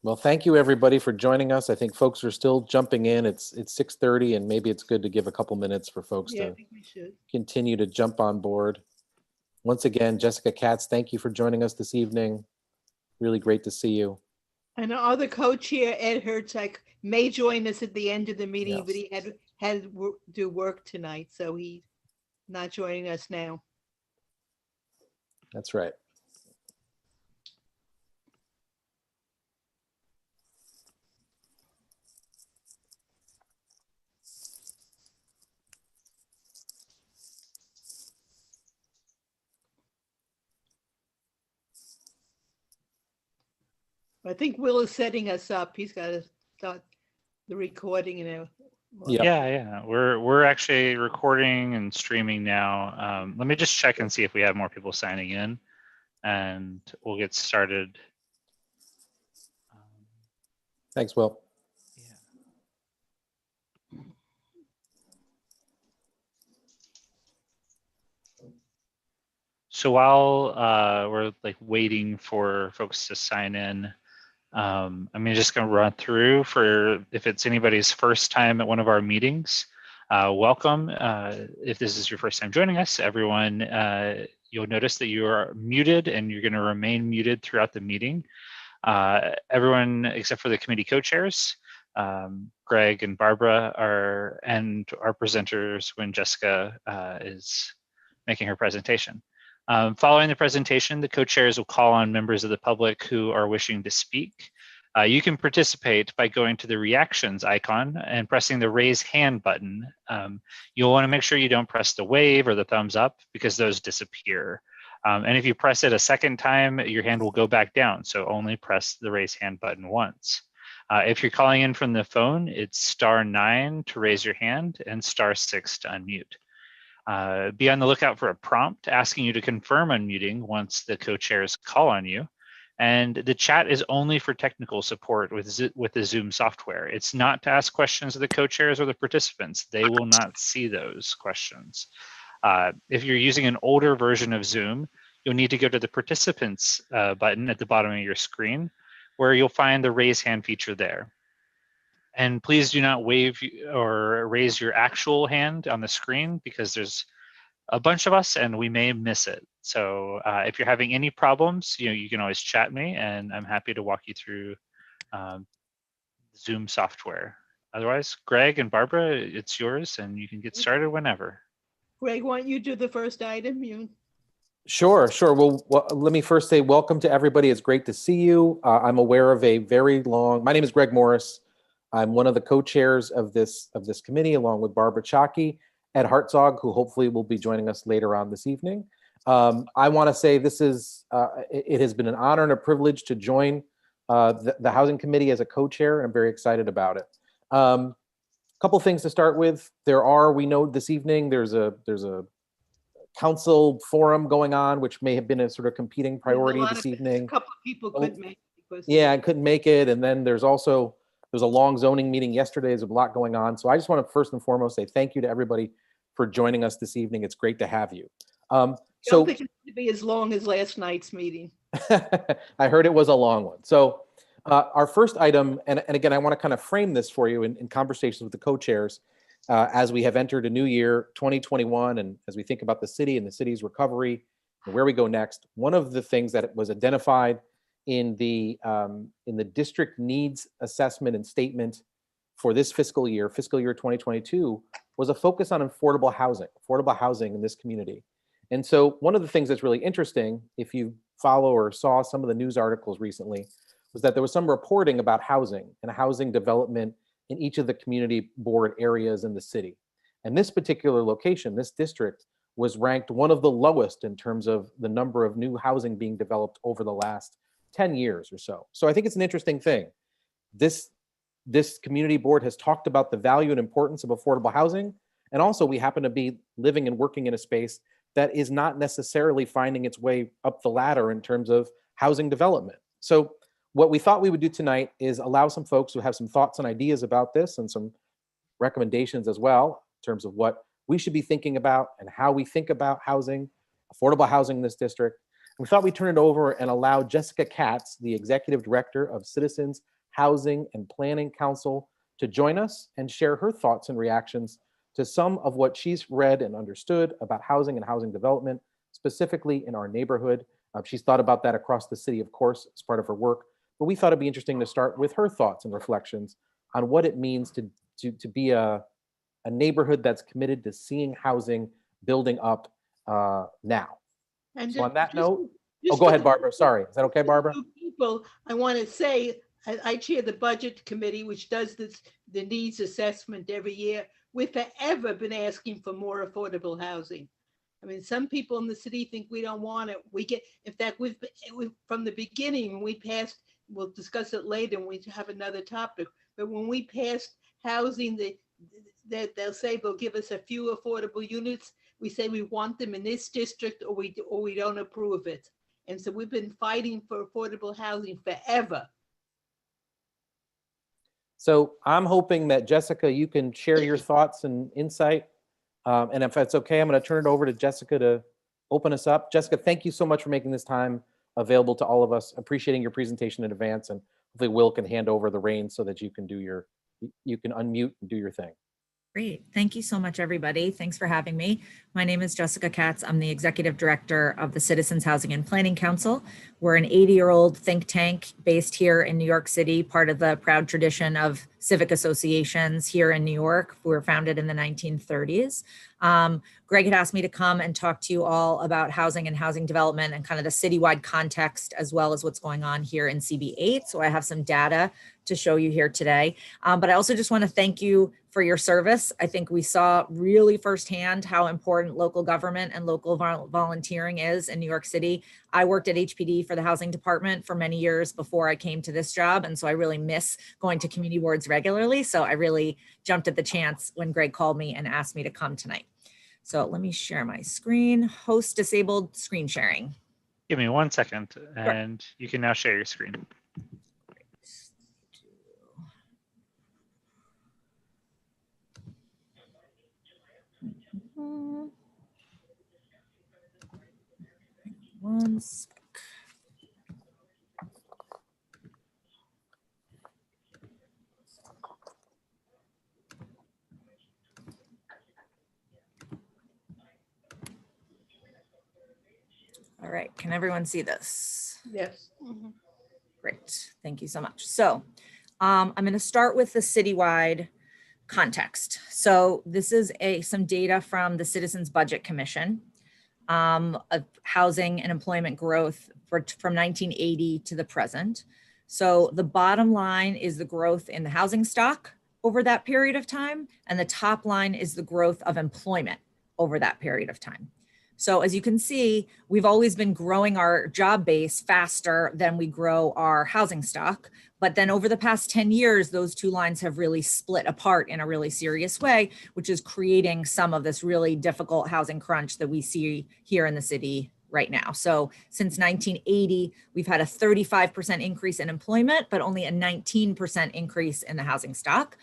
Well, thank you everybody for joining us. I think folks are still jumping in. It's 6:30, and maybe it's good to give a couple minutes for folks Yeah, I to think we should. continue to jump on board. Once again, Jessica Katz, thank you for joining us this evening. Really great to see you. And our other co-chair, Ed Herzog, may join us at the end of the meeting, but Yes. he had to do work tonight, so he's not joining us now. That's right. I think Will is setting us up. He's got to start the recording and Yep. Yeah. We're actually recording and streaming now. Let me just check and see if we have more people signing in, and we'll get started. Thanks, Will. Yeah. So while we're like waiting for folks to sign in, I'm just going to run through for if it's anybody's first time at one of our meetings. Welcome. If this is your first time joining us, everyone, you'll notice that you are muted and you're going to remain muted throughout the meeting. Everyone except for the committee co-chairs, Greg and Barbara and our presenters when Jessica is making her presentation. Following the presentation, the co-chairs will call on members of the public who are wishing to speak. You can participate by going to the reactions icon and pressing the raise hand button. You'll want to make sure you don't press the wave or the thumbs up because those disappear. And if you press it a second time, your hand will go back down. So only press the raise hand button once. If you're calling in from the phone, it's *9 to raise your hand and *6 to unmute. Be on the lookout for a prompt asking you to confirm unmuting once the co-chairs call on you. And the chat is only for technical support with the Zoom software. It's not to ask questions of the co-chairs or the participants. They will not see those questions. If you're using an older version of Zoom, you'll need to go to the participants button at the bottom of your screen, where you'll find the raise hand feature there. And please do not wave or raise your actual hand on the screen because there's a bunch of us and we may miss it. So if you're having any problems, you can always chat me and I'm happy to walk you through Zoom software. Otherwise, Greg and Barbara, it's yours and you can get started whenever. Greg, why don't you do the first item? Sure. Well, let me first say welcome to everybody. It's great to see you. I'm aware of my name is Greg Morris. I'm one of the co-chairs of this committee, along with Barbara Chalky, Ed Herzog, who hopefully will be joining us later on this evening. I want to say it has been an honor and a privilege to join the Housing Committee as a co-chair, and I'm very excited about it. A couple things to start with. We know this evening there's a council forum going on, which may have been a sort of competing priority this evening. A couple of people couldn't make it. Yeah, I couldn't make it. And then there's a long zoning meeting yesterday. There's a lot going on. So I just want to first and foremost say thank you to everybody for joining us this evening. It's great to have you. I don't think it's going to be as long as last night's meeting. I heard it was a long one. So our first item, and again, I want to kind of frame this for you in conversations with the co-chairs as we have entered a new year, 2021, and as we think about the city and the city's recovery and where we go next. One of the things that was identified in the district needs assessment and statement for this fiscal year 2022, was a focus on affordable housing in this community. And so one of the things that's really interesting, if you follow or saw some of the news articles recently, was that there was some reporting about housing and housing development in each of the community board areas in the city. And this particular location, this district, was ranked one of the lowest in terms of the number of new housing being developed over the last 10 years or so. So I think it's an interesting thing. This community board has talked about the value and importance of affordable housing. And also we happen to be living and working in a space that is not necessarily finding its way up the ladder in terms of housing development. So what we thought we would do tonight is allow some folks who have some thoughts and ideas about this and some recommendations as well in terms of what we should be thinking about and how we think about housing, affordable housing in this district. And we thought we'd turn it over and allow Jessica Katz, the Executive Director of Citizens Housing and Planning Council, to join us and share her thoughts and reactions to some of what she's read and understood about housing and housing development, specifically in our neighborhood. She's thought about that across the city, of course, as part of her work, but we thought it'd be interesting to start with her thoughts and reflections on what it means to be a neighborhood that's committed to seeing housing building up now. And So on that just- note, just go for ahead, the- Barbara. Sorry. Is that okay, Barbara? People, I want to say, I chair the budget committee, which does the needs assessment every year. We've forever been asking for more affordable housing. I mean, some people in the city think we don't want it. In fact, we've from the beginning, when we passed, we'll discuss it later when we have another topic, but when we passed housing, that they'll say they'll give us a few affordable units. We say we want them in this district, or we don't approve it. And so we've been fighting for affordable housing forever. So I'm hoping that, Jessica, you can share your thoughts and insight. And if that's okay, I'm going to turn it over to Jessica to open us up. Jessica, thank you so much for making this time available to all of us. Appreciating your presentation in advance, and hopefully Will can hand over the reins so that you can unmute and do your thing. Great. Thank you so much, everybody. Thanks for having me. My name is Jessica Katz. I'm the Executive Director of the Citizens Housing and Planning Council. We're an 80-year-old think tank based here in New York City, part of the proud tradition of civic associations here in New York. We were founded in the 1930s. Greg had asked me to come and talk to you all about housing and housing development and kind of the citywide context, as well as what's going on here in CB8. So I have some data to show you here today. But I also just want to thank you for your service. I think we saw really firsthand how important local government and local volunteering is in New York City. I worked at HPD for the housing department for many years before I came to this job. And so I really miss going to community boards regularly. So I really jumped at the chance when Greg called me and asked me to come tonight. So let me share my screen. Host disabled screen sharing. Give me 1 second and you can now share your screen. One sec. All right, can everyone see this? Yes. Mhm. Great, thank you so much. So I'm going to start with the citywide context. So this is some data from the Citizens Budget Commission of housing and employment growth from 1980 to the present. So the bottom line is the growth in the housing stock over that period of time, and the top line is the growth of employment over that period of time. So as you can see, we've always been growing our job base faster than we grow our housing stock. But then over the past 10 years, those two lines have really split apart in a really serious way, which is creating some of this really difficult housing crunch that we see here in the city right now. So since 1980, we've had a 35% increase in employment, but only a 19% increase in the housing stock.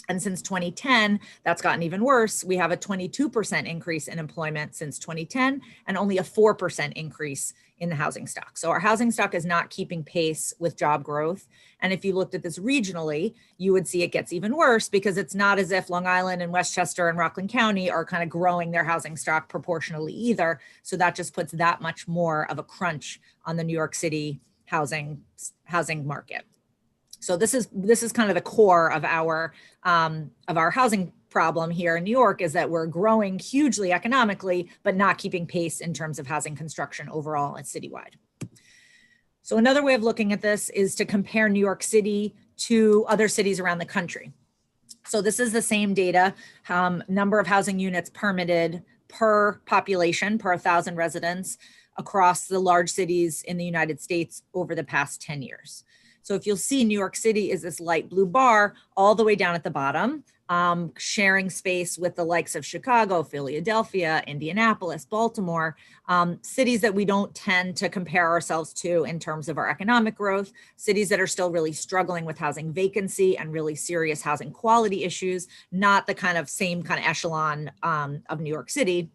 And since 2010, that's gotten even worse. We have a 22% increase in employment since 2010 and only a 4% increase in the housing stock. So our housing stock is not keeping pace with job growth. And if you looked at this regionally, you would see it gets even worse, because it's not as if Long Island and Westchester and Rockland County are kind of growing their housing stock proportionally either. So that just puts that much more of a crunch on the New York City housing market. So this is kind of the core of our housing problem here in New York, is that we're growing hugely economically, but not keeping pace in terms of housing construction overall and citywide. So another way of looking at this is to compare New York City to other cities around the country. So this is the same data, number of housing units permitted per population, per 1,000 residents across the large cities in the United States over the past 10 years. So if you'll see, New York City is this light blue bar all the way down at the bottom, sharing space with the likes of Chicago, Philadelphia, Indianapolis, Baltimore, cities that we don't tend to compare ourselves to in terms of our economic growth, cities that are still really struggling with housing vacancy and really serious housing quality issues, not the same kind of echelon of New York City.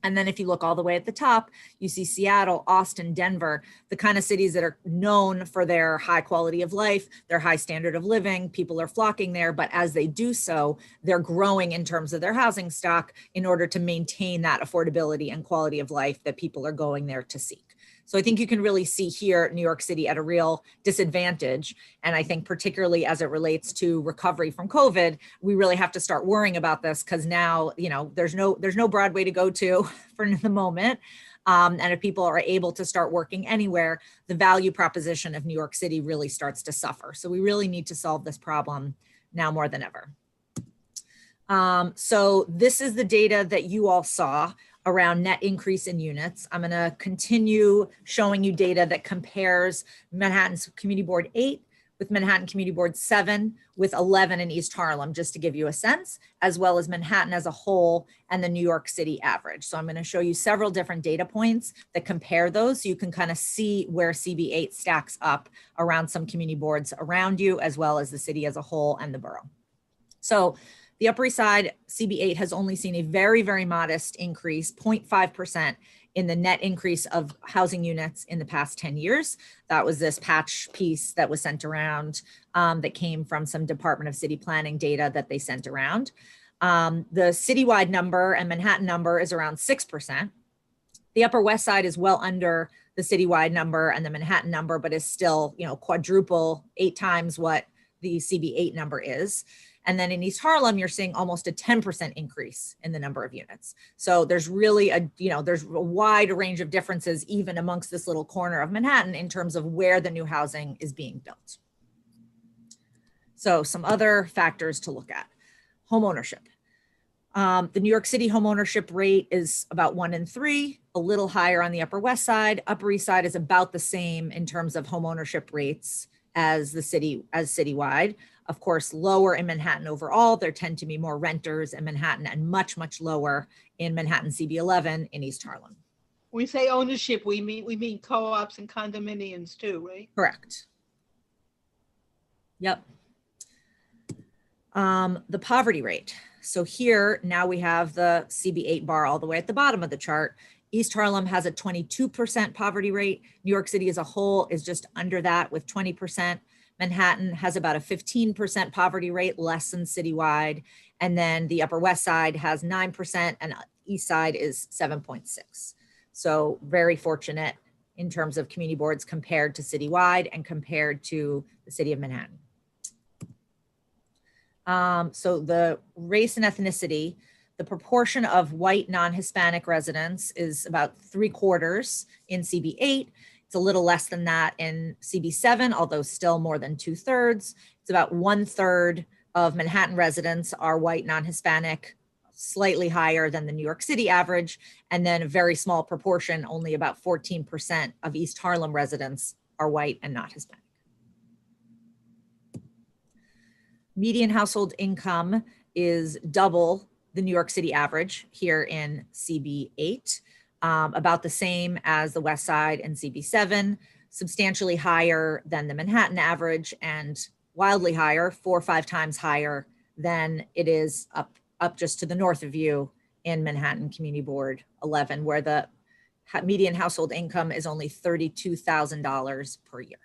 And then if you look all the way at the top, you see Seattle, Austin, Denver, the kind of cities that are known for their high quality of life, their high standard of living. People are flocking there, but as they do so, they're growing in terms of their housing stock in order to maintain that affordability and quality of life that people are going there to seek. So I think you can really see here New York City at a real disadvantage. And I think particularly as it relates to recovery from COVID, we really have to start worrying about this because now, you know, there's no Broadway to go to for the moment. And if people are able to start working anywhere, the value proposition of New York City really starts to suffer. So we really need to solve this problem now more than ever. So this is the data that you all saw around net increase in units. I'm going to continue showing you data that compares Manhattan's Community Board 8 with Manhattan Community Board 7 with 11 in East Harlem, just to give you a sense, as well as Manhattan as a whole and the New York City average. So I'm going to show you several different data points that compare those so you can kind of see where CB8 stacks up around some community boards around you, as well as the city as a whole and the borough. So the Upper East Side, CB8 has only seen a very, very modest increase, 0.5% in the net increase of housing units in the past 10 years. That was this patch piece that was sent around that came from some Department of City Planning data that they sent around. The citywide number and Manhattan number is around 6%. The Upper West Side is well under the citywide number and the Manhattan number, but is still, you know, quadruple, 8 times what the CB8 number is. And then in East Harlem, you're seeing almost a 10% increase in the number of units. So there's really there's a wide range of differences even amongst this little corner of Manhattan in terms of where the new housing is being built. So some other factors to look at. Home ownership. The New York City home ownership rate is about 1 in 3, a little higher on the Upper West Side. Upper East Side is about the same in terms of home ownership rates as citywide. Of course, lower in Manhattan overall. There tend to be more renters in Manhattan and much, much lower in Manhattan CB11 in East Harlem. When we say ownership, we mean co-ops and condominiums too, right? Correct. Yep. The poverty rate. So here, now we have the CB8 bar all the way at the bottom of the chart. East Harlem has a 22% poverty rate. New York City as a whole is just under that with 20%. Manhattan has about a 15% poverty rate, less than citywide. And then the Upper West Side has 9% and East Side is 7.6. So very fortunate in terms of community boards compared to citywide and compared to the city of Manhattan. So the race and ethnicity, the proportion of white non-Hispanic residents is about 3/4 in CB8. It's a little less than that in CB7, although still more than 2/3. It's about 1/3 of Manhattan residents are white non-Hispanic, slightly higher than the New York City average. And then a very small proportion, only about 14% of East Harlem residents are white and not Hispanic. Median household income is double the New York City average here in CB8. About the same as the West Side and CB7, substantially higher than the Manhattan average and wildly higher, 4 or 5 times higher than it is up just to the north of you in Manhattan Community Board 11, where the median household income is only $32,000 per year.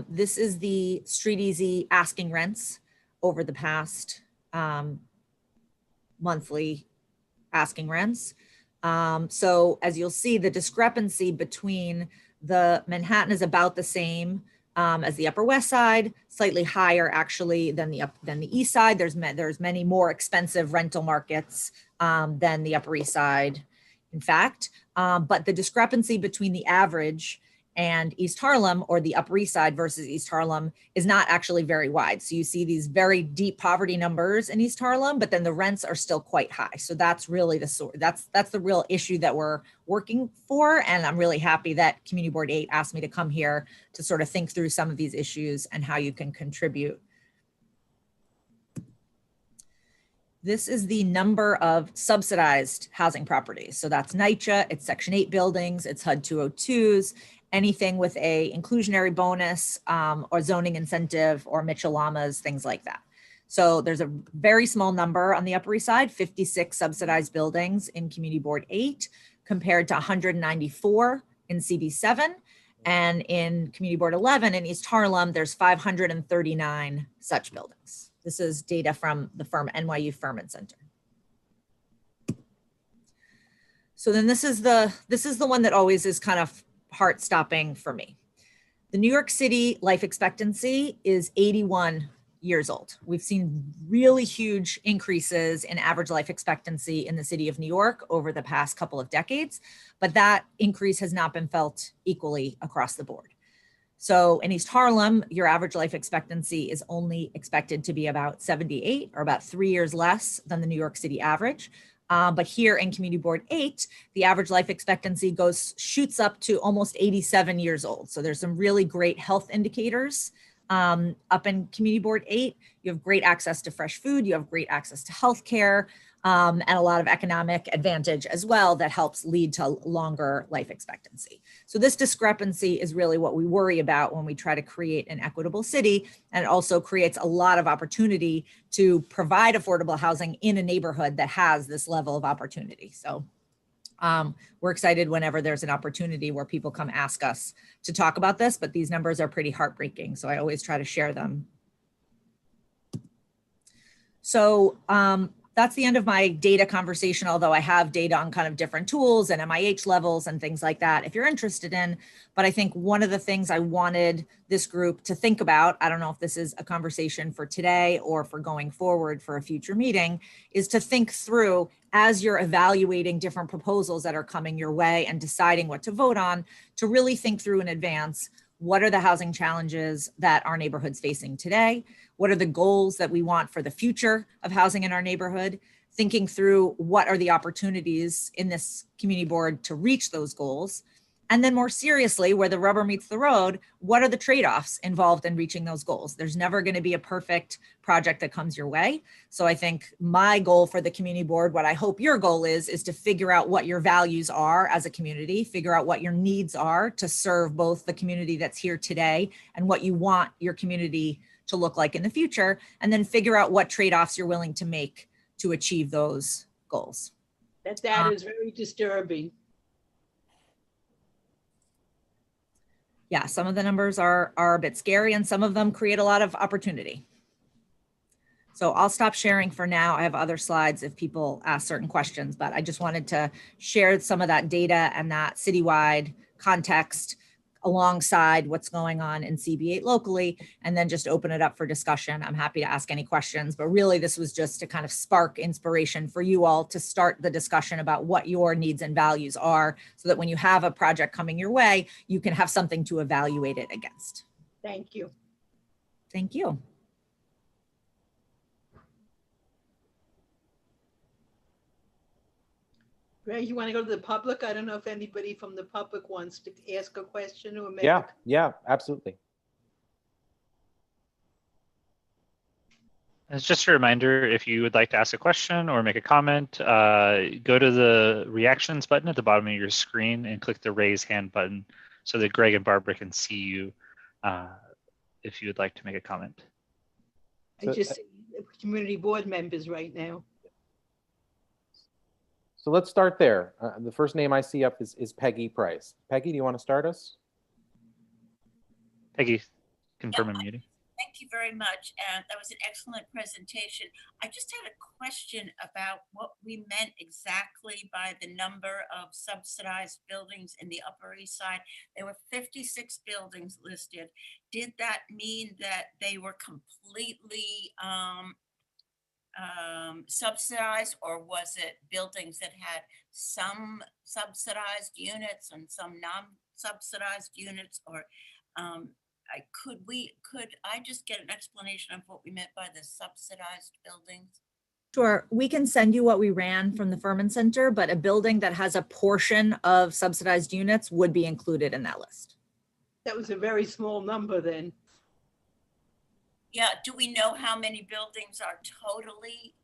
This is the Street Easy asking rents over the past monthly asking rents. So as you'll see, the discrepancy between the Manhattan is about the same as the Upper West Side, slightly higher actually than the East Side. There's many more expensive rental markets than the Upper East Side, in fact. But the discrepancy between the average and East Harlem, or the Upper East Side versus East Harlem, is not actually very wide. So you see these very deep poverty numbers in East Harlem, but then the rents are still quite high. So that's really that's the real issue that we're working for. And I'm really happy that Community Board 8 asked me to come here to sort of think through some of these issues and how you can contribute. This is the number of subsidized housing properties. So that's NYCHA, it's Section 8 buildings, it's HUD 202s, anything with a inclusionary bonus or zoning incentive or Mitchell-Lamas, things like that. So there's a very small number on the Upper East Side, 56 subsidized buildings in Community Board 8 compared to 194 in CB7. And in Community Board 11 in East Harlem, there's 539 such buildings. This is data from the firm NYU Furman Center. So then this is the one that always is kind of heart-stopping for me. The New York City life expectancy is 81 years old. We've seen really huge increases in average life expectancy in the city of New York over the past couple of decades, but that increase has not been felt equally across the board. So in East Harlem, your average life expectancy is only expected to be about 78, or about 3 years less than the New York City average. But here in Community Board 8, the average life expectancy shoots up to almost 87 years old. So there's some really great health indicators. Up in Community Board 8, you have great access to fresh food, you have great access to healthcare, and a lot of economic advantage as well that helps lead to longer life expectancy. So this discrepancy is really what we worry about when we try to create an equitable city, and it also creates a lot of opportunity to provide affordable housing in a neighborhood that has this level of opportunity. So we're excited whenever there's an opportunity where people come ask us to talk about this, but these numbers are pretty heartbreaking. So I always try to share them. So that's the end of my data conversation, although I have data on kind of different tools and MIH levels and things like that if you're interested in. But I think one of the things I wanted this group to think about, I don't know if this is a conversation for today or for going forward for a future meeting, is to think through, as you're evaluating different proposals that are coming your way and deciding what to vote on, to really think through in advance, what are the housing challenges that our neighborhood's facing today? What are the goals that we want for the future of housing in our neighborhood? Thinking through what are the opportunities in this community board to reach those goals. And then more seriously, where the rubber meets the road, what are the trade-offs involved in reaching those goals? There's never going to be a perfect project that comes your way. So I think my goal for the community board, what I hope your goal is to figure out what your values are as a community, figure out what your needs are to serve both the community that's here today and what you want your community to look like in the future, and then figure out what trade-offs you're willing to make to achieve those goals. That is very disturbing. Yeah, some of the numbers are a bit scary, and some of them create a lot of opportunity. So I'll stop sharing for now. I have other slides if people ask certain questions, but I just wanted to share some of that data and that citywide context alongside what's going on in CB8 locally, and then just open it up for discussion. I'm happy to ask any questions, but really this was just to kind of spark inspiration for you all to start the discussion about what your needs and values are, so that when you have a project coming your way, you can have something to evaluate it against. Thank you. Thank you. Ray, you want to go to the public? I don't know if anybody from the public wants to ask a question or make Yeah, absolutely. As just a reminder, if you would like to ask a question or make a comment, go to the reactions button at the bottom of your screen and click the raise hand button so that Greg and Barbara can see you if you would like to make a comment. I just see community board members right now. So let's start there. The first name I see up is Peggy Price. Peggy, do you want to start us? Peggy, confirm unmuting. Thank you very much. And that was an excellent presentation. I just had a question about what we meant exactly by the number of subsidized buildings in the Upper East Side. There were 56 buildings listed. Did that mean that they were completely subsidized, or was it buildings that had some subsidized units and some non-subsidized units? Or could I just get an explanation of what we meant by the subsidized buildings? Sure, we can send you what we ran from the Furman Center, but a building that has a portion of subsidized units would be included in that list. That was a very small number then. Yeah, do we know how many buildings are totally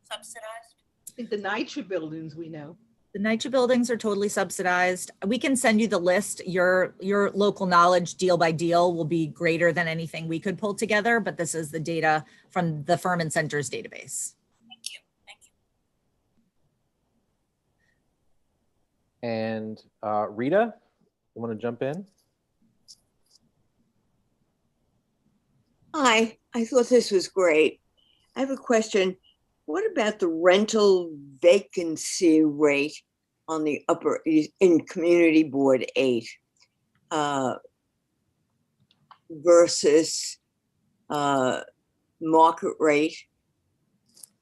subsidized? I think the NYCHA buildings we know. The NYCHA buildings are totally subsidized. We can send you the list. Your local knowledge deal by deal will be greater than anything we could pull together, but this is the data from the Firm and Centers database. Thank you. Thank you. And Rita, you want to jump in? Hi, I thought this was great. I have a question. What about the rental vacancy rate on the in Community Board 8 versus market rate?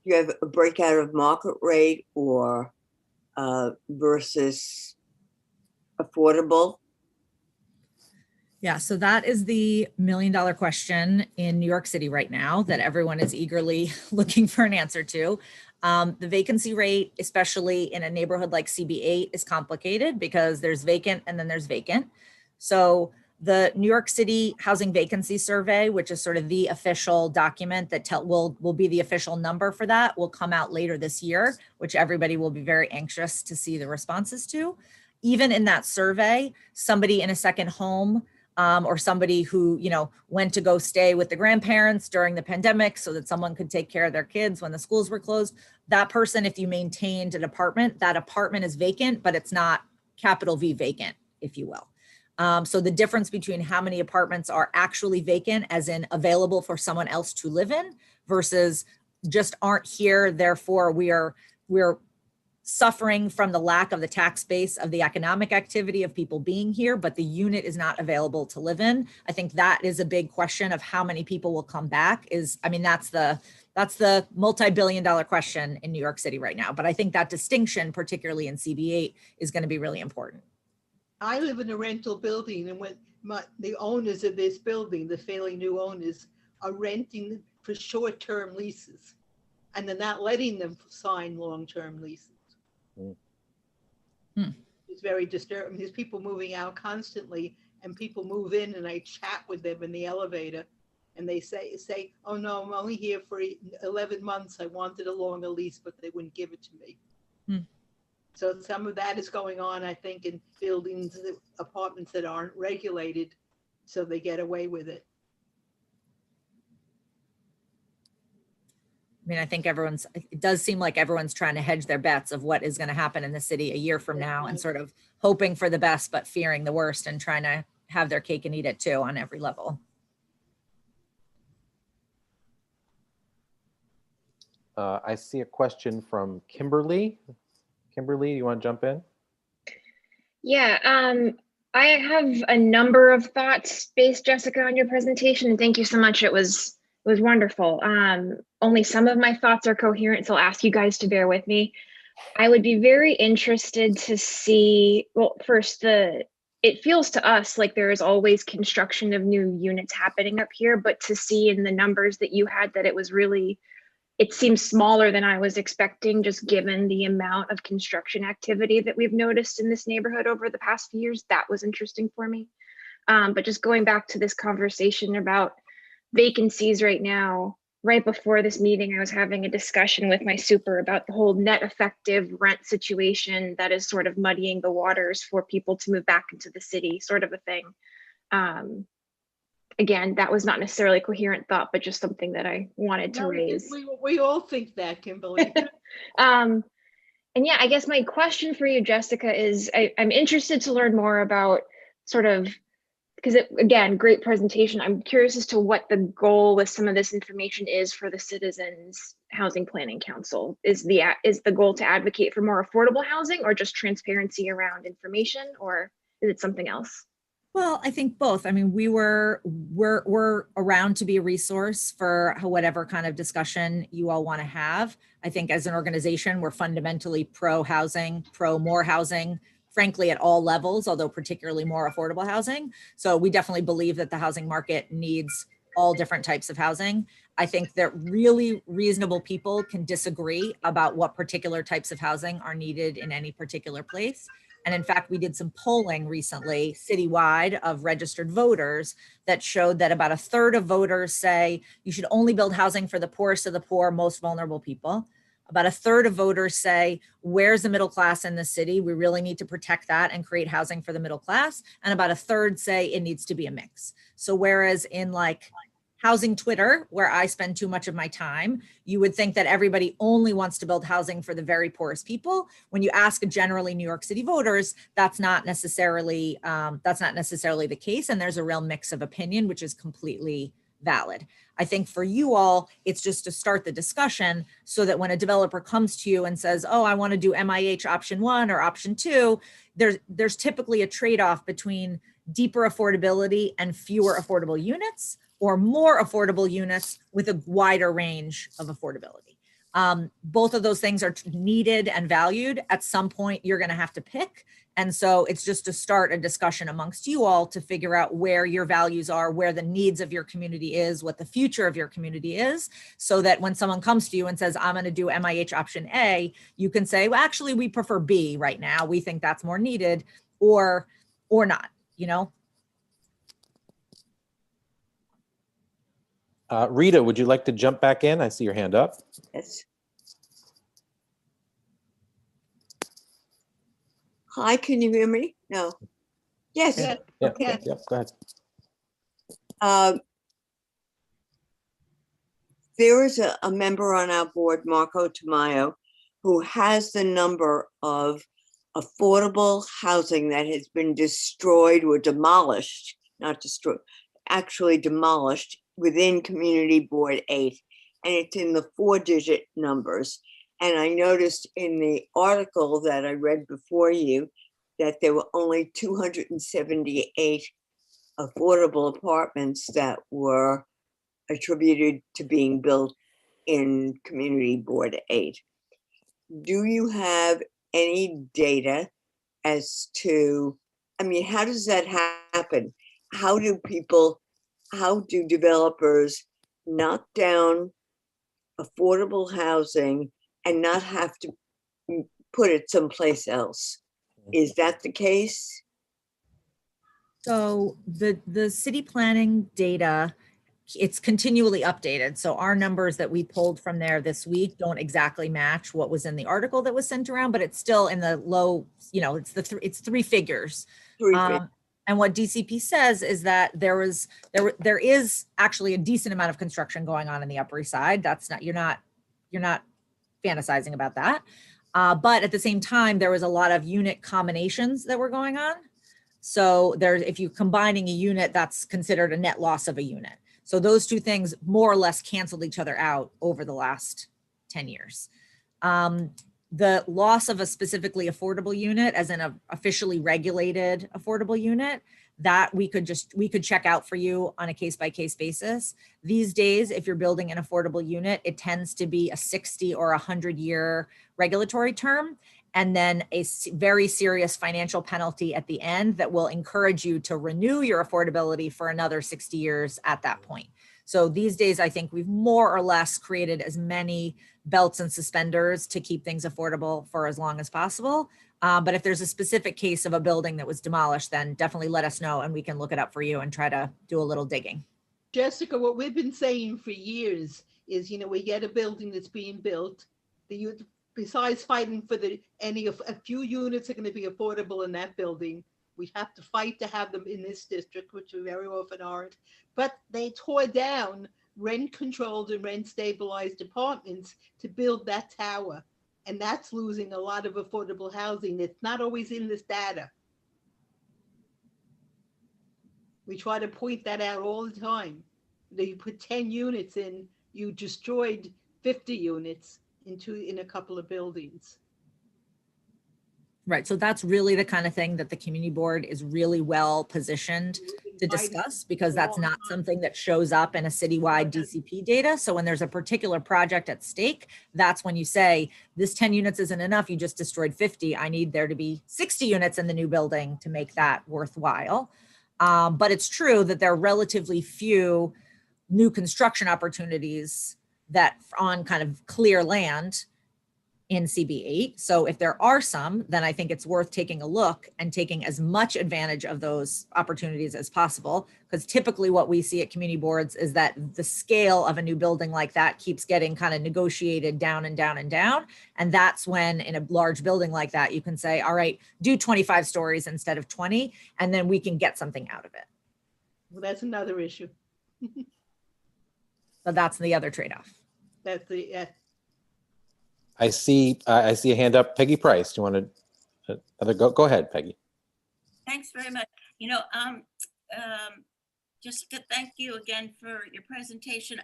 Do you have a breakout of market rate or versus affordable? Yeah, so that is the $1 million question in New York City right now that everyone is eagerly looking for an answer to. The vacancy rate, especially in a neighborhood like CB8, is complicated because there's vacant and then there's vacant. So the New York City Housing Vacancy Survey, which is sort of the official document that will be the official number for that, will come out later this year, which everybody will be very anxious to see the responses to. Even in that survey, somebody in a second home or somebody who, went to go stay with the grandparents during the pandemic so that someone could take care of their kids when the schools were closed. That person, if you maintained an apartment, that apartment is vacant, but it's not capital V vacant, if you will. So the difference between how many apartments are actually vacant, as in available for someone else to live in, versus just aren't here, therefore we're suffering from the lack of the tax base of the economic activity of people being here, but the unit is not available to live in. I think that is a big question of how many people will come back. That's the multi-billion-dollar question in New York City right now. But I think that distinction, particularly in CB8, is going to be really important. I live in a rental building, and when the owners of this building, the fairly new owners, are renting for short-term leases, and they're not letting them sign long-term leases. It's very disturbing. There's people moving out constantly, and people move in, and I chat with them in the elevator, and they say, "Oh no, I'm only here for 11 months. I wanted a longer lease, but they wouldn't give it to me." So some of that is going on, I think, in buildings, apartments that aren't regulated, so they get away with it. I think it does seem like everyone's trying to hedge their bets of what is going to happen in the city a year from now, and sort of hoping for the best, but fearing the worst, and trying to have their cake and eat it too on every level. I see a question from Kimberly. Kimberly, you want to jump in? Yeah, I have a number of thoughts based, Jessica, on your presentation. Thank you so much. It was wonderful. Only some of my thoughts are coherent, so I'll ask you guys to bear with me. I would be very interested to see, well, first, it feels to us like there is always construction of new units happening up here, but to see in the numbers that you had that it seems smaller than I was expecting, just given the amount of construction activity that we've noticed in this neighborhood over the past few years. That was interesting for me. But just going back to this conversation about vacancies right now, right before this meeting, I was having a discussion with my super about the whole net effective rent situation that is sort of muddying the waters for people to move back into the city, sort of a thing. Again, that was not necessarily a coherent thought, but just something that I wanted to raise. We all think that, Kimberly. And yeah, I guess my question for you, Jessica, is I'm interested to learn more about sort of, because again, great presentation. I'm curious as to what the goal with some of this information is for the Citizens Housing Planning Council. Is the goal to advocate for more affordable housing, or just transparency around information, or is it something else? Well, I think both. we're around to be a resource for whatever kind of discussion you all want to have. I think as an organization, we're fundamentally pro housing, pro more housing, frankly, at all levels, although particularly more affordable housing. So we definitely believe that the housing market needs all different types of housing. I think that really reasonable people can disagree about what particular types of housing are needed in any particular place. And in fact, we did some polling recently citywide of registered voters that showed that about 1/3 of voters say you should only build housing for the poorest of the poor, most vulnerable people. About a third of voters say, where's the middle class in the city? We really need to protect that and create housing for the middle class. And about a third say it needs to be a mix. So whereas in like housing Twitter, where I spend too much of my time, you would think that everybody only wants to build housing for the very poorest people. When you ask generally New York City voters, that's not necessarily the case. And there's a real mix of opinion, which is completely valid. I think for you all, it's just to start the discussion so that when a developer comes to you and says, oh, I want to do MIH option 1 or option 2, there's typically a trade-off between deeper affordability and fewer affordable units, or more affordable units with a wider range of affordability. Both of those things are needed and valued. At some point, you're going to have to pick. And so it's just to start a discussion amongst you all to figure out where your values are, where the needs of your community is, what the future of your community is, so that when someone comes to you and says, I'm going to do MIH option A, you can say, well, actually, we prefer B right now. We think that's more needed, or not, you know? Rita, would you like to jump back in? I see your hand up. Yes. Hi, can you hear me? No. Yes. Yeah. Yep, Okay. yep, go ahead. There is a member on our board, Marco Tamayo, who has the number of affordable housing that has been destroyed or demolished, not destroyed, actually demolished within Community Board 8, and it's in the 4-digit numbers. And I noticed in the article that I read before you that there were only 278 affordable apartments that were attributed to being built in Community Board 8. Do you have any data as to, I mean, how does that happen? How do developers knock down affordable housing and not have to put it someplace else? Is that the case? So the city planning data, it's continually updated. So our numbers that we pulled from there this week don't exactly match what was in the article that was sent around, but it's still in the low, you know, it's three figures. And what DCP says is that there is actually a decent amount of construction going on in the Upper East Side. That's not, you're not fantasizing about that. But at the same time, there was a lot of unit combinations that were going on. So if you're combining a unit, that's considered a net loss of a unit. So those two things more or less canceled each other out over the last 10 years. The loss of a specifically affordable unit, as in an officially regulated affordable unit, that we could check out for you on a case-by-case basis. These days, if you're building an affordable unit, it tends to be a 60 or 100-year regulatory term, and then a very serious financial penalty at the end that will encourage you to renew your affordability for another 60 years at that point. So these days, I think we've more or less created as many belts and suspenders to keep things affordable for as long as possible. But if there's a specific case of a building that was demolished, then definitely let us know and we can look it up for you and try to do a little digging. Jessica, what we've been saying for years is, you know, we get a building that's being built, besides fighting for a few units are going to be affordable in that building. We have to fight to have them in this district, which we very often aren't. But they tore down rent-controlled and rent-stabilized apartments to build that tower. And that's losing a lot of affordable housing that's not always in this data. We try to point that out all the time. You put 10 units in, you destroyed 50 units in a couple of buildings. Right, so that's really the kind of thing that the community board is really well positioned to discuss, because that's not something that shows up in a citywide DCP data. So when there's a particular project at stake, that's when you say, this 10 units isn't enough, you just destroyed 50. I need there to be 60 units in the new building to make that worthwhile. But it's true that there are relatively few new construction opportunities that on kind of clear land in CB8. So if there are some, then I think it's worth taking a look and taking as much advantage of those opportunities as possible. Because typically what we see at community boards is that the scale of a new building like that keeps getting kind of negotiated down and down and down. And that's when in a large building like that, you can say, all right, do 25 stories instead of 20, and then we can get something out of it. Well, that's another issue. So that's the other trade-off. That's the, I see a hand up. Peggy Price, do you want to go ahead, Peggy? Thanks very much. Jessica, thank you again for your presentation.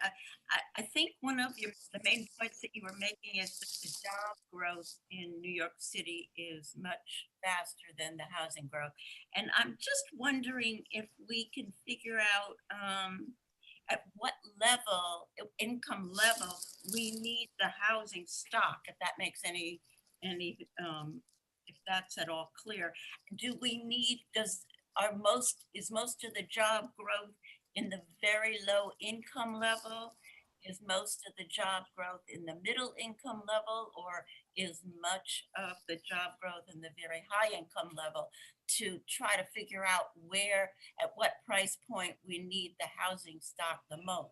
I think one of the main points that you were making is that the job growth in New York City is much faster than the housing growth. And I'm just wondering if we can figure out at what level, income level, we need the housing stock, if that makes any if that's at all clear. Do we need, is most of the job growth in the very low income level? Is most of the job growth in the middle income level, or is much of the job growth in the very high income level, to try to figure out where, at what price point we need the housing stock the most?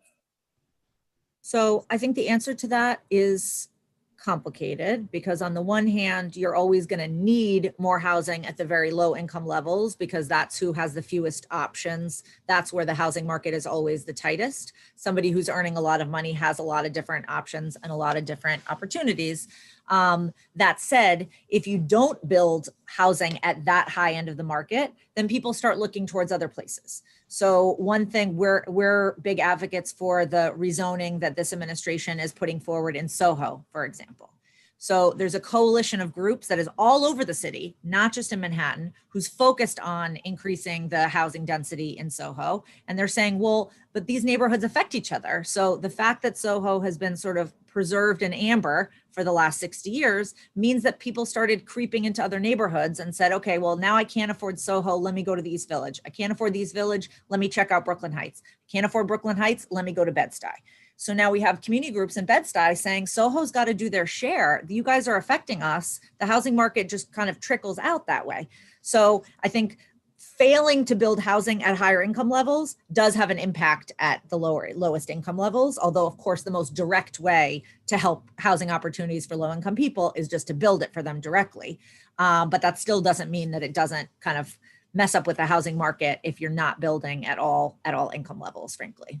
So I think the answer to that is complicated, because on the one hand, you're always going to need more housing at the very low income levels, because that's who has the fewest options. That's where the housing market is always the tightest. Somebody who's earning a lot of money has a lot of different options and a lot of different opportunities. That said, if you don't build housing at that high end of the market, then people start looking towards other places. So one thing, we're big advocates for the rezoning that this administration is putting forward in Soho, for example. So there's a coalition of groups that is all over the city, not just in Manhattan, who's focused on increasing the housing density in Soho. And they're saying, well, but these neighborhoods affect each other. So the fact that Soho has been sort of preserved in amber for the last 60 years means that people started creeping into other neighborhoods and said, okay, well, now I can't afford Soho, let me go to the East Village. I can't afford the East Village, let me check out Brooklyn Heights. Can't afford Brooklyn Heights, let me go to Bed-Stuy. So now we have community groups in Bed-Stuy saying, Soho's got to do their share. You guys are affecting us. The housing market just kind of trickles out that way. So I think failing to build housing at higher income levels does have an impact at the lowest income levels. Although, of course, the most direct way to help housing opportunities for low income people is just to build it for them directly. But that still doesn't mean that it doesn't kind of mess up with the housing market if you're not building at all income levels, frankly.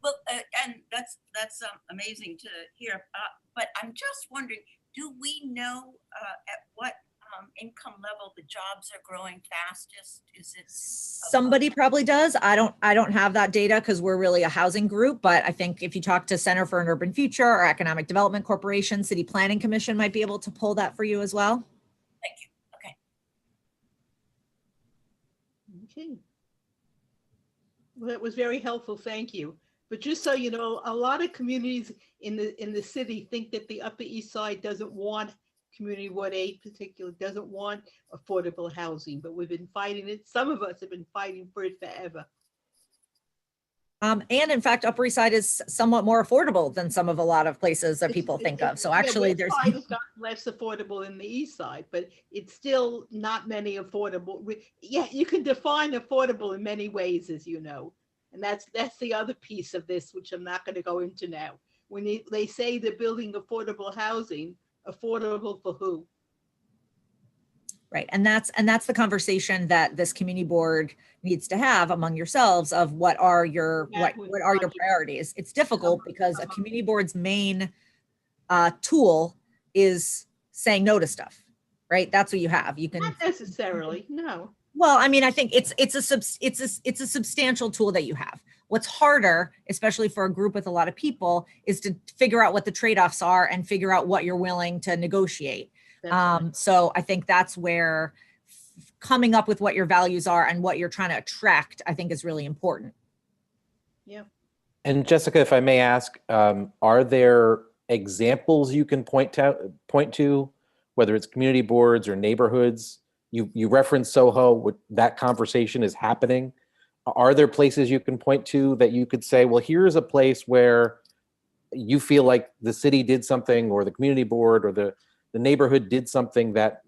Well, and that's amazing to hear. But I'm just wondering, do we know at what income level the jobs are growing fastest? Is it somebody probably does? I don't have that data because we're really a housing group. But I think if you talk to Center for an Urban Future or Economic Development Corporation, City Planning Commission might be able to pull that for you as well. Thank you. Okay. okay. Well, that was very helpful. Thank you. But just so you know, a lot of communities in the city think that the Upper East Side doesn't want Community Ward 8 particularly, doesn't want affordable housing, but we've been fighting it. Some of us have been fighting for it forever. And in fact, Upper East Side is somewhat more affordable than some of a lot of places that people think of. So actually there's it's got less affordable than the East Side, but it's still not many affordable. Yeah, you can define affordable in many ways, as you know. And that's the other piece of this, which I'm not going to go into now. When they say they're building affordable housing, affordable for who? Right, and that's the conversation that this community board needs to have among yourselves of what are your priorities. It's difficult because a community board's main tool is saying no to stuff, right? That's what you have. You can not necessarily, no. Well, I mean, I think it's a substantial tool that you have. What's harder, especially for a group with a lot of people, is to figure out what the trade-offs are and figure out what you're willing to negotiate. Right. So I think that's where coming up with what your values are and what you're trying to attract, I think, is really important. Yeah. And Jessica, if I may ask, are there examples you can point to, whether it's community boards or neighborhoods? You referenced Soho, that conversation is happening. Are there places you can point to that you could say, well, here's a place where you feel like the city did something, or the community board or the the neighborhood did something that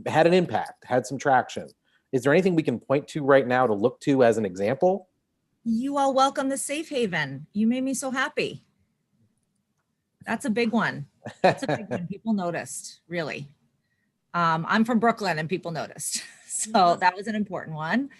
had an impact, had some traction. Is there anything we can point to right now to look to as an example? You all welcome the Safe Haven. You made me so happy. That's a big one. That's a big one. People noticed, really. I'm from Brooklyn and people noticed. So that was an important one.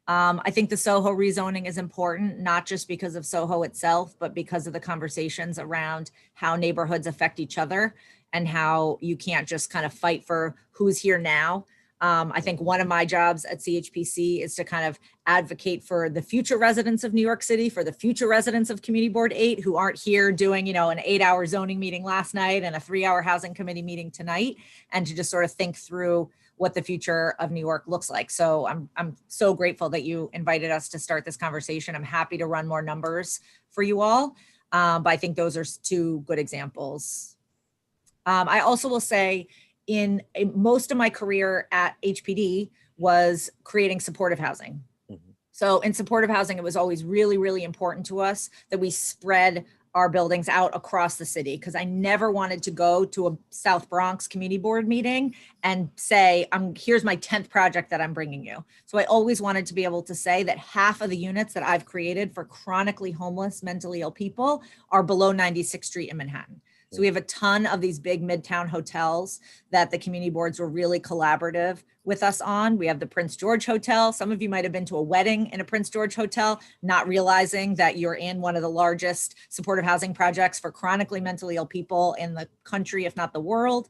I think the Soho rezoning is important, not just because of Soho itself, but because of the conversations around how neighborhoods affect each other and how you can't just kind of fight for who's here now. I think one of my jobs at CHPC is to kind of advocate for the future residents of New York City, for the future residents of Community Board 8 who aren't here doing, an 8-hour zoning meeting last night and a 3-hour housing committee meeting tonight, and to just sort of think through what the future of New York looks like. So I'm so grateful that you invited us to start this conversation. I'm happy to run more numbers for you all, but I think those are two good examples. I also will say, in most of my career at HPD was creating supportive housing. So in supportive housing, it was always really, really important to us that we spread our buildings out across the city, because I never wanted to go to a South Bronx community board meeting and say, here's my 10th project that I'm bringing you. So I always wanted to be able to say that half of the units that I've created for chronically homeless, mentally ill people are below 96th Street in Manhattan. So we have a ton of these big midtown hotels that the community boards were really collaborative with us on. We have the Prince George Hotel. Some of you might have been to a wedding in a Prince George hotel, not realizing that you're in one of the largest supportive housing projects for chronically mentally ill people in the country, if not the world.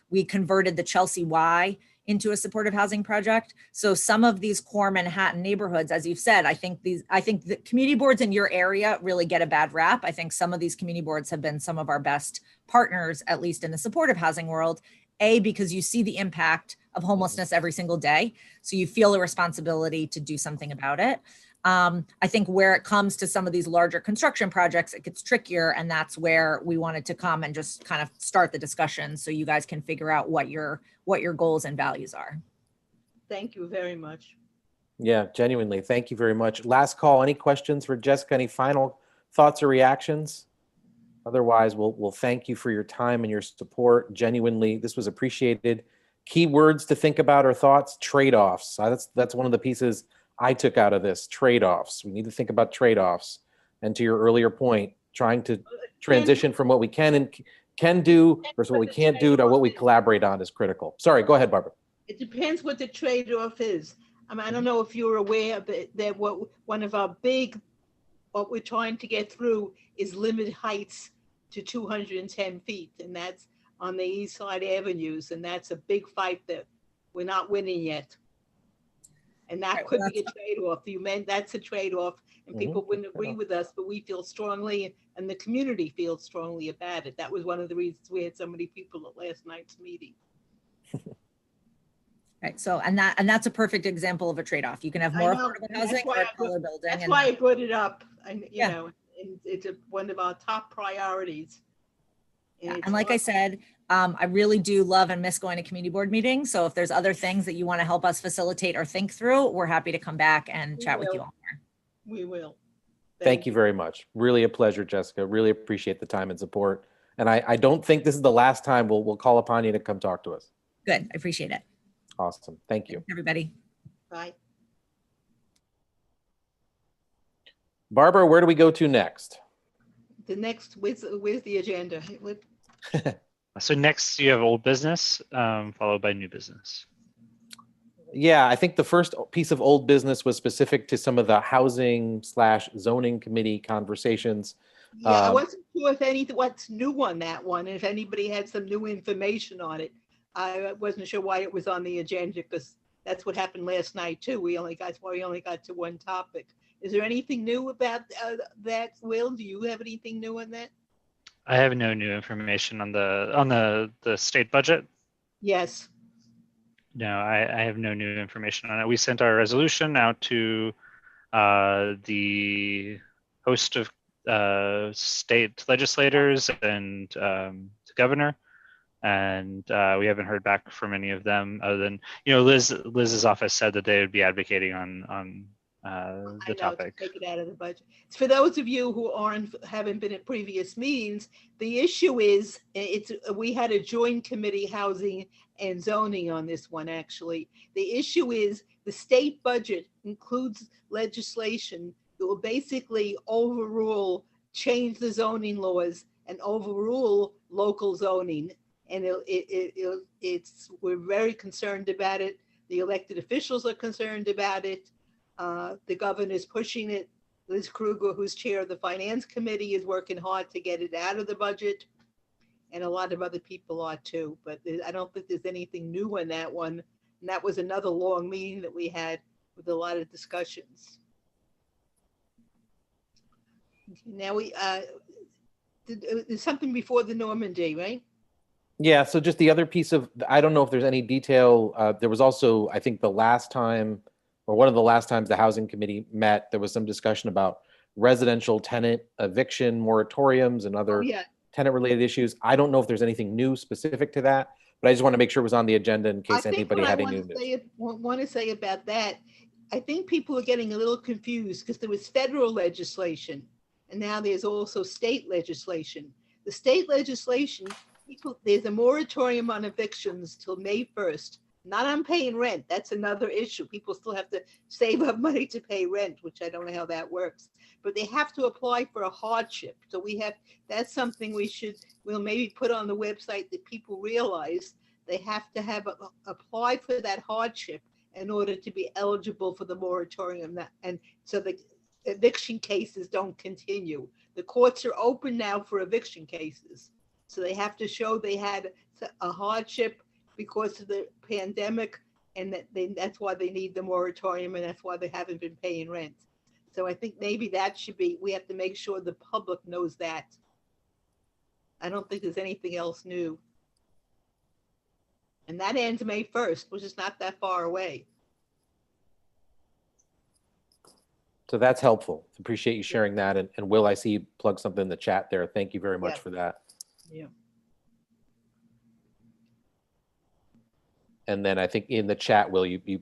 We converted the Chelsea Y into a supportive housing project. So some of these core Manhattan neighborhoods, as you've said, I think the community boards in your area really get a bad rap. I think some of these community boards have been some of our best partners, at least in the supportive housing world, because you see the impact of homelessness every single day. So you feel a responsibility to do something about it. I think where it comes to some of these larger construction projects, it gets trickier, and that's where we wanted to come and just kind of start the discussion so you guys can figure out what your goals and values are. Thank you very much. Yeah, genuinely, thank you very much. Last call, any questions for Jessica? Any final thoughts or reactions? Otherwise, we'll thank you for your time and your support. Genuinely, this was appreciated. Key words to think about or thoughts: trade-offs. That's one of the pieces I took out of this. Trade-offs. We need to think about trade-offs. And to your earlier point, trying to transition from what we can do versus what we can't do to what we collaborate on is critical. Sorry, go ahead, Barbara. It depends what the trade-off is. I don't know if you're aware of it, that one of our what we're trying to get through is limit heights to 210 feet, and that's on the East Side Avenues, and that's a big fight that we're not winning yet. And that could be a trade-off. You meant that's a trade-off, and people wouldn't agree with us, but we feel strongly, and the community feels strongly about it. That was one of the reasons we had so many people at last night's meeting. Right. So, and that's a perfect example of a trade-off. You can have more affordable housing or a taller building. That's why I brought it up. And you know, it's one of our top priorities. And like I said, I really do love and miss going to community board meetings. So if there's other things that you want to help us facilitate or think through, we're happy to come back and chat with you all more. We will. Thank you very much. Really a pleasure, Jessica. Really appreciate the time and support. And I don't think this is the last time we'll call upon you to come talk to us. Good. I appreciate it. Awesome. Thank you. Thanks, everybody. Bye. Barbara, where do we go to next? The next, where's the agenda? So next you have old business, followed by new business. Yeah, I think the first piece of old business was specific to some of the housing/zoning committee conversations. Yeah, I wasn't sure if what's new on that one, if anybody had some new information on it. I wasn't sure why it was on the agenda, because that's what happened last night too. We only got to one topic. Is there anything new about that, Will? Do you have anything new on that? I have no new information on the state budget. Yes. No, I have no new information on it. We sent our resolution out to the host of state legislators and the governor, and we haven't heard back from any of them other than, Liz's office said that they would be advocating on the I know, to topic. take it out of the budget. For those of you who haven't been at previous meetings, the issue is, we had a joint committee, housing and zoning, on this one, actually. The issue is the state budget includes legislation that will basically change the zoning laws and overrule local zoning. And we're very concerned about it. The elected officials are concerned about it. The governor's pushing it. Liz Kruger, who's chair of the finance committee, is working hard to get it out of the budget. And a lot of other people are too, but I don't think there's anything new on that one. And that was another long meeting that we had with a lot of discussions. Now there's something before the Normandy, right? Yeah, so just the other piece of, I don't know if there's any detail. There was also, I think the last time, or one of the last times the housing committee met, there was some discussion about residential tenant eviction moratoriums and other tenant related issues. I don't know if there's anything new specific to that, but I just want to make sure it was on the agenda in case anybody had any news. Want to say about that, I think people are getting a little confused because there was federal legislation and now there's also state legislation. The state legislation, there's a moratorium on evictions till May 1st. Not on paying rent. That's another issue. People still have to save up money to pay rent, which I don't know how that works. But they have to apply for a hardship. So that's something we'll maybe put on the website that people realize they have to apply for that hardship in order to be eligible for the moratorium. And so the eviction cases don't continue. The courts are open now for eviction cases. So they have to show they had a hardship because of the pandemic, and that's why they need the moratorium, and that's why they haven't been paying rent. So I think maybe that we have to make sure the public knows that. I don't think there's anything else new. And that ends May 1st, which is not that far away. So that's helpful. Appreciate you sharing that. And Will, I see you plug something in the chat there. Thank you very much for that. Yeah. And then I think in the chat, Will, you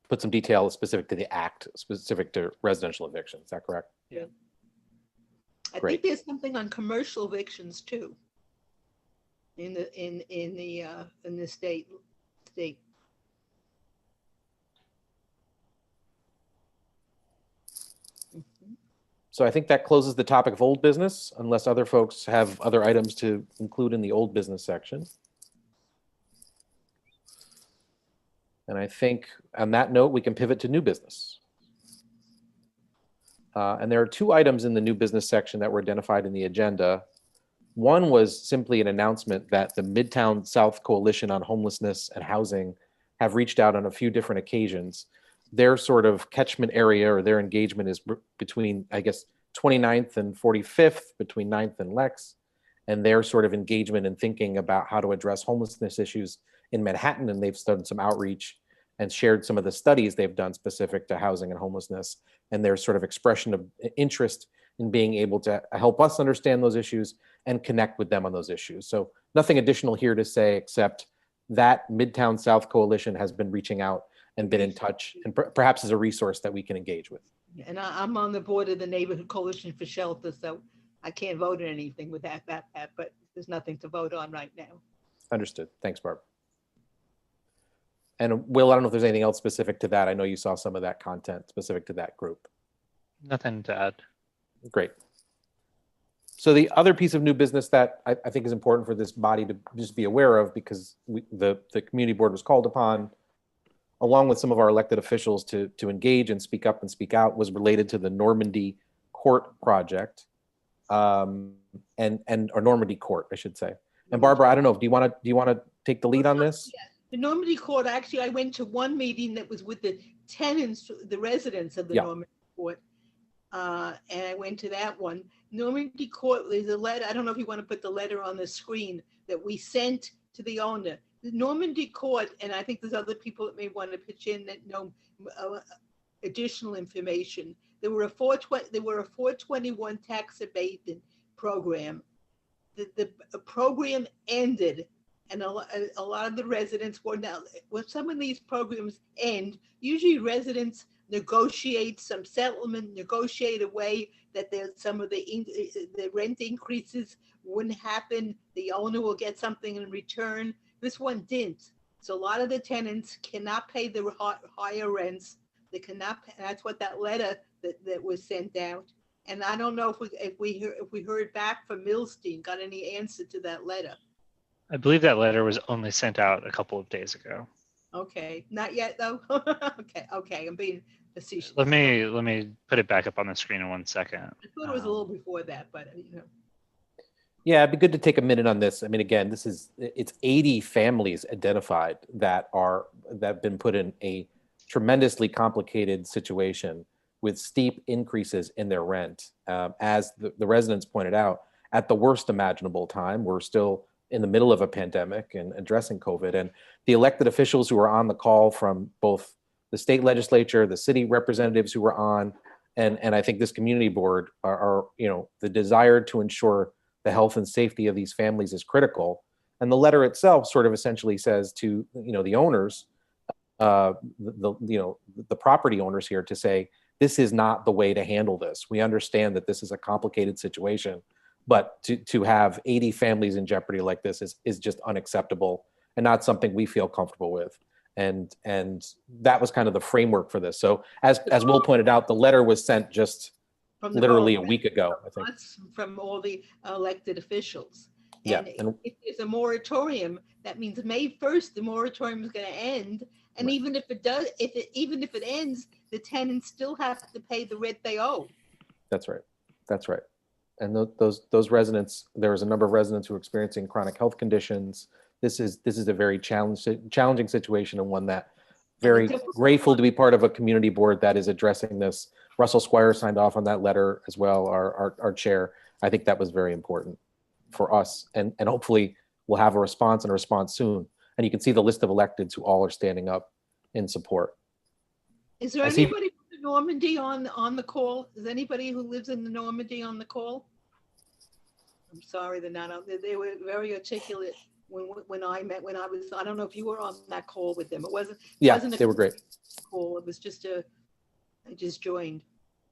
put some detail specific to the act, specific to residential evictions. Is that correct? Yeah. I Great. think there's something on commercial evictions too. In the state. So I think that closes the topic of old business, unless other folks have other items to include in the old business section. And I think on that note, we can pivot to new business. And there are two items in the new business section that were identified in the agenda. One was simply an announcement that the Midtown South Coalition on Homelessness and Housing have reached out on a few different occasions. Their sort of catchment area or their engagement is between, I guess, 29th and 45th, between 9th and Lex, and their sort of engagement and thinking about how to address homelessness issues in Manhattan. And they've done some outreach and shared some of the studies they've done specific to housing and homelessness, and their sort of expression of interest in being able to help us understand those issues and connect with them on those issues. So nothing additional here to say, except that Midtown South Coalition has been reaching out and been in touch, and perhaps as a resource that we can engage with. And I'm on the board of the Neighborhood Coalition for Shelter, so I can't vote on anything with that, but there's nothing to vote on right now. Understood. Thanks, Barb. And Will, I don't know if there's anything else specific to that. I know you saw some of that content specific to that group. Nothing to add. Great. So the other piece of new business that I think is important for this body to just be aware of, because the community board was called upon, along with some of our elected officials, to engage and speak up and speak out, was related to the Normandy Court project, or Normandy Court, I should say. And Barbara, I don't know, do you want to take the lead on this? Yeah. The Normandy Court, actually, I went to one meeting that was with the tenants, the residents of the Normandy Court, and I went to that one. Normandy Court, there's a letter, I don't know if you want to put the letter on the screen, that we sent to the owner. The Normandy Court, and I think there's other people that may want to pitch in that know additional information. There were a 421 tax abatement program. The program ended, and a lot of the residents were now, when some of these programs end, usually residents negotiate some settlement, negotiate a way that there's some of the rent increases wouldn't happen. The owner will get something in return. This one didn't. So a lot of the tenants cannot pay the higher rents. They cannot. That's what that letter that was sent out. And I don't know if we heard back from Milstein, got any answer to that letter. I believe that letter was only sent out a couple of days ago. Okay, not yet though. Okay, I'm being facetious. Let me put it back up on the screen in 1 second. I thought it was a little before that, but you know. Yeah, it'd be good to take a minute on this. I mean, again, it's 80 families identified that have been put in a tremendously complicated situation with steep increases in their rent. As the residents pointed out, at the worst imaginable time. We're still in the middle of a pandemic and addressing COVID. And the elected officials who are on the call from both the state legislature, the city representatives who were on, and I think this community board are the desire to ensure the health and safety of these families is critical. And the letter itself sort of essentially says to the owners, the property owners here, to say, this is not the way to handle this. We understand that this is a complicated situation, but to have 80 families in jeopardy like this is just unacceptable and not something we feel comfortable with. And that was kind of the framework for this. So as Will pointed out, the letter was sent just literally a week ago, I think. From all the elected officials. Yeah, and if there's a moratorium, that means May 1st, the moratorium is going to end. And right. even if it does, even if it ends, the tenants still have to pay the rent they owe. That's right. That's right. And those residents, there was a number of residents who were experiencing chronic health conditions. This is a very challenging situation, and one that very grateful to be part of a community board that is addressing this. Russell Squire signed off on that letter as well, our chair. I think that was very important for us, and hopefully we'll have a response soon. And you can see the list of electeds who all are standing up in support. Is there anybody from the Normandy on the call? Is anybody who lives in the Normandy on the call? I'm sorry, they're not on. They were very articulate when I was. I don't know if you were on that call with them. It wasn't. Yeah, they were great. Call. It was just I just joined.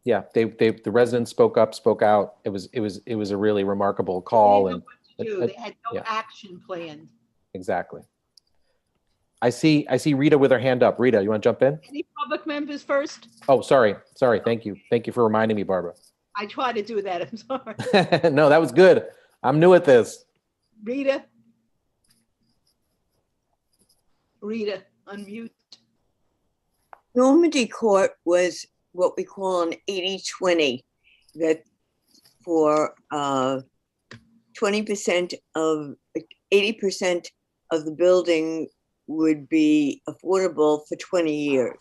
Yeah, the residents spoke up, spoke out. It was a really remarkable call. And they had no action planned. Exactly. I see Rita with her hand up. Rita, you want to jump in? Any public members first? Oh, sorry. Thank you for reminding me, Barbara. I try to do that. I'm sorry. No, that was good. I'm new at this. Rita, unmute. Normandy Court was what we call an 80-20, that for 80% of the building would be affordable for 20 years.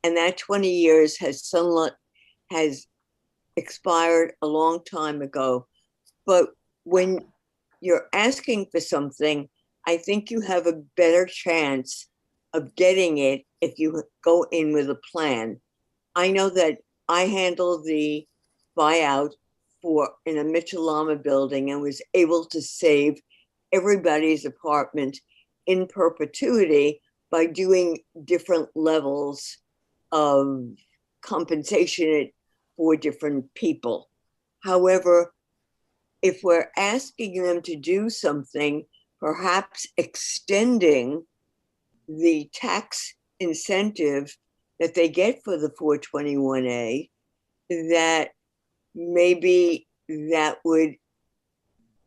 And that 20 years has expired a long time ago. But when you're asking for something, I think you have a better chance of getting it if you go in with a plan. I know that I handled the buyout in a Mitchell-Lama building and was able to save everybody's apartment in perpetuity by doing different levels of compensation for different people. However, if we're asking them to do something, perhaps extending the tax incentive that they get for the 421A, that maybe that would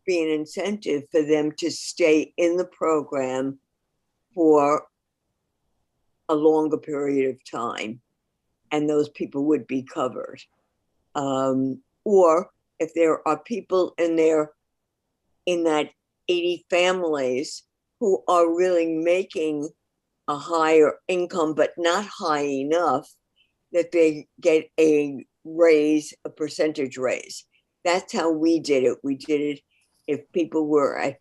be an incentive for them to stay in the program for a longer period of time, and those people would be covered. Or if there are people in that 80 families who are really making a higher income, but not high enough that they get a percentage raise. That's how we did it. We did it if people were at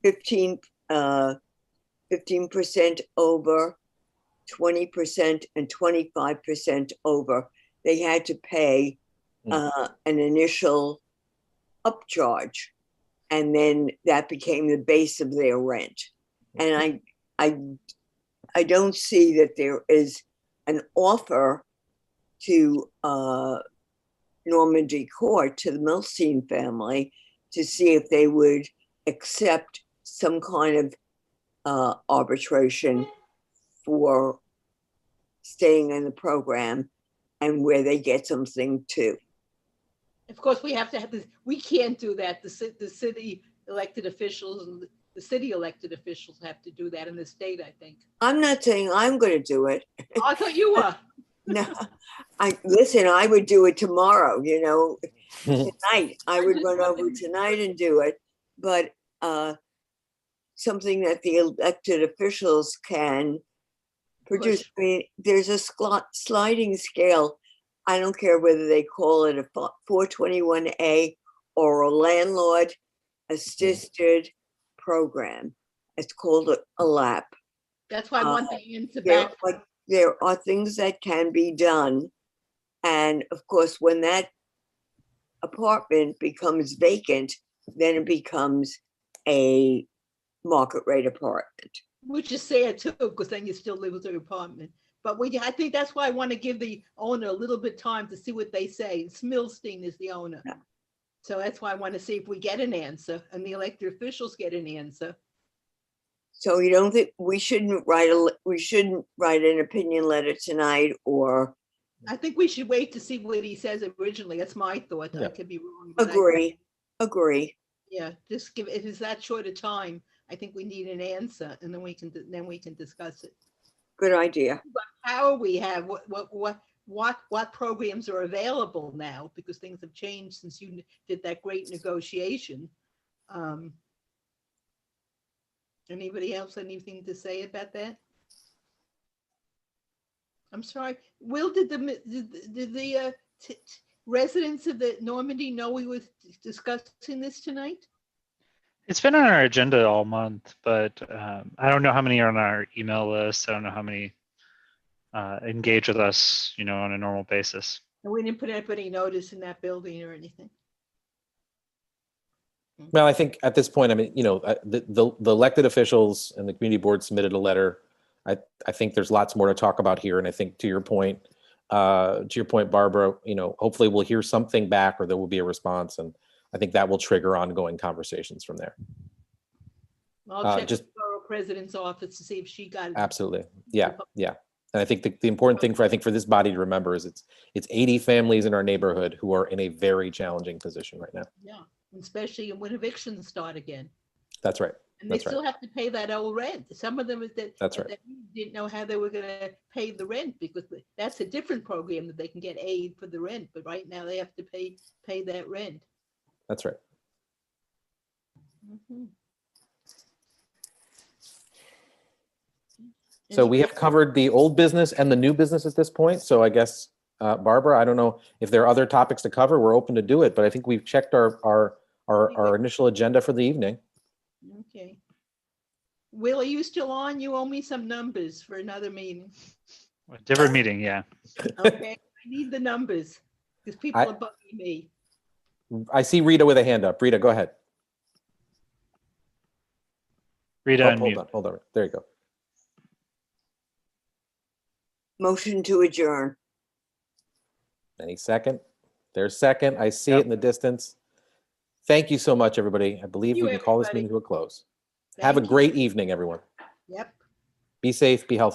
15% over, 20% and 25% over, they had to pay an initial upcharge, and then that became the base of their rent. And I don't see that there is an offer to Normandy Court, to the Milstein family, to see if they would accept some kind of arbitration for staying in the program and where they get something too. Of course, we have to have this, we can't do that. The city elected officials and the city elected officials have to do that in the state, I think. I'm not saying I'm going to do it. Oh, I thought you were. No, listen, I would do it tomorrow, you know, tonight. I would run over tonight and do it. But something that the elected officials can produce. I mean, there's a sliding scale. I don't care whether they call it a 421A or a landlord assisted program. It's called a LAP. That's why I want the answer back. There are things that can be done. And of course, when that apartment becomes vacant, then it becomes a market rate apartment. Which is sad too, because then you still live with your apartment. But I think that's why I want to give the owner a little bit time to see what they say. Milstein is the owner. Yeah. So that's why I want to see if we get an answer and the elected officials get an answer. So you don't think we shouldn't write an opinion letter tonight, or? I think we should wait to see what he says originally. That's my thought. Yeah. I could be wrong. Agree. Yeah, just give it is that short a time. I think we need an answer, and then we can discuss it. Good idea. But how we have what programs are available now, because things have changed since you did that great negotiation. Anybody else anything to say about that? I'm sorry. Will, did the residents of the Normandy know we were discussing this tonight? It's been on our agenda all month, but I don't know how many are on our email list. I don't know how many engage with us, you know, on a normal basis. And we didn't put any notice in that building or anything. Well, I think at this point, I mean, you know, the elected officials and the community board submitted a letter. I think there's lots more to talk about here, and I think to your point, Barbara, you know, hopefully we'll hear something back, or there will be a response, and I think that will trigger ongoing conversations from there. I'll check the borough president's office to see if she got it. Absolutely, yeah. And I think the important thing for this body to remember is it's 80 families in our neighborhood who are in a very challenging position right now. Yeah, especially when evictions start again. That's right. And they still have to pay that old rent. Some of them That's right. That didn't know how they were going to pay the rent, because that's a different program that they can get aid for the rent. But right now they have to pay that rent. That's right. Mm-hmm. So we have covered the old business and the new business at this point. So I guess, Barbara, I don't know if there are other topics to cover. We're open to do it, but I think we've checked our initial agenda for the evening. Okay. Will, are you still on? You owe me some numbers for another meeting. A different meeting, yeah. Okay, I need the numbers because people are bugging me. I see Rita with a hand up. Rita, go ahead. Rita, hold on. There you go. Motion to adjourn. Any second? There's second. I see it in the distance. Thank you so much, everybody. I believe we can call this meeting to a close. Have a great evening, everyone. Yep. Be safe, be healthy.